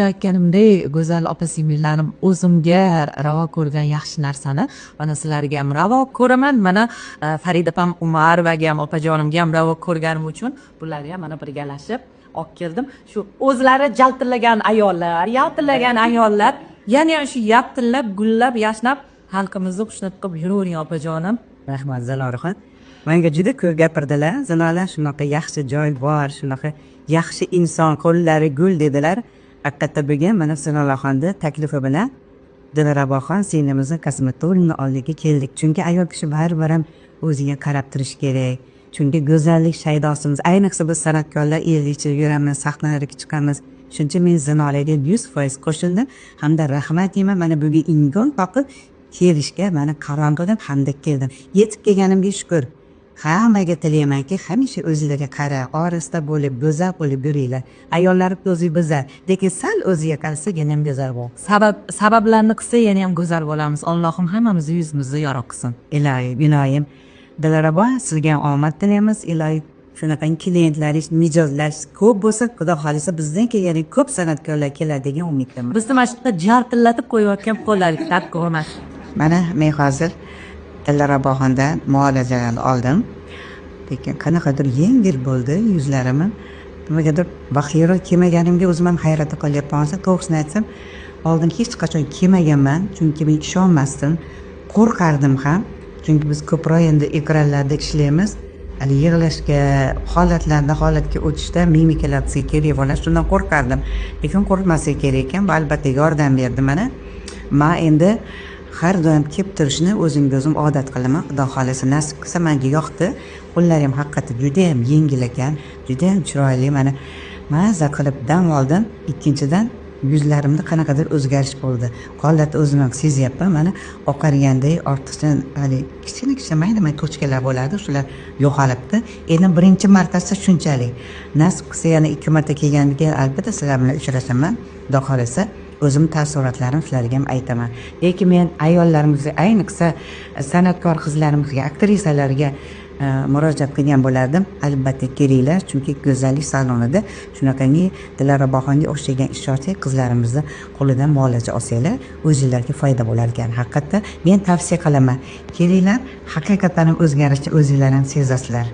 Aytganimdek, go'zal opa-singillarim, o'zimga ravo ko'rgan yaxshi narsani mana sizlarga ham ravo ko'raman. Mana Farida opam, Umarovaga ham, opajonimga ham ravo ko'rganim uchun bularga ham mana birgalashib olib keldim. Shu o'zlari jaltillagan ayollar, yaltillagan ayollar, yana shu yaptillab, gullab, yashnab xalqimizni xushnud qilib yuravering opajonim. Rahmat Zaloraxon. Menga juda ko'p gapirdilar. Zalola shunaqa yaxshi joy bor, shunaqa yaxshi inson, qo'llari gul dedilar. Haqiqatda bugun mana Zaloraxonni taklifi bilan Dilraboxon singlimizni kosmetologni oldiga keldik. Chunki ayol kishi baribir ham o'ziga qarab turish kerak. Chunki go'zallik shaydosimiz, ayniqsa biz san'atkorlar ellikcha yuramiz, sahnalarga chiqamiz. Shuncha men Zaloraga 100% qo'shildim hamda rahmat deyman. Mana bugun imkon topib kelishga mana qaror qilib hamda keldim. Yetib kelganimga shukr. Hammaga tilaymanki, hamisha o'zlariga qara, orasida bo'lib, go'zal bo'lib yuringlar. Ayollar o'zi go'zal, lekin sal o'ziga qarasa yana ham go'zal bo'l. Sabablarni qilsa yana ham go'zal bo'lamiz. Allohim hammamizni yuzimizni yorug' qilsin. Iloyim, Dilrabo, sizga omad tilaymiz. Iloyim shunaqangi klientlaringiz, mijozlaringiz ko'p bo'lsa, Xudo xolisa bizdan kelgan ko'p san'atkorlar keladi degan umiddaman. Bizni mana shu yerda jartillatib qo'yayotgan qo'llarga taqdir emas. Mana men hozir Dilraboxondan muolajalarni oldim. Lekin qanaqadir yengil bo'ldi yuzlarimni. Nimagadir baxira kelmaganimga o'zim ham hayratda qolyapman. To'g'risini aytsam, oldin hech qachon kelmaganman, chunki men ishonmasdim, qo'rqardim ham. Chunki biz ko'proq endi ekranlarda ishlaymiz. Hali yig'ilishga, holatga o'tishda mimikalar kerak bo'ladi. Shundan qo'rqardim. Lekin qo'rqmaslik kerak ekan, albatta yordam berdi mana. Men endi har doim kelib turishni o'zim odat qilaman. Xudo xolisa nasib qilsa menga yoqdi. Qo'llari ham haqiqatda juda ham yengil ekan, juda ham chiroyli. Mana maza qilib dam oldim. Ikkinchidan yuzlarimda qanaqadir o'zgarish bo'ldi. Holatni o'zim ham sezyapman. Mana oqargandek, ortiqcha hali kichkina mayda tochkalar bo'ladi, shular yo'qolibdi. Endi birinchi martasi shunchalik. Nasib qilsa yana 2 marta kelganda albatta sizlar bilan uchrashaman. Xudo xolisa o'zim taassurotlarim sizlarga ham aytaman. Lekin men ayollarimizga, ayniqsa san'atkor qizlarimizga, aktrisalarga murojaat qilgan bo'lardim. Albatta kelinglar, chunki go'zallik salonida shunaqangi Dilraboxonga o'xshagan ishtirokchi qizlarimizni qo'lidan muolaja olsanglar, o'zingizlarga foyda bo'lar ekan. Haqiqatda men tavsiya qilaman. Kelinglar, haqiqatan ham o'zgarishni o'zingizlar ham sezasizlar.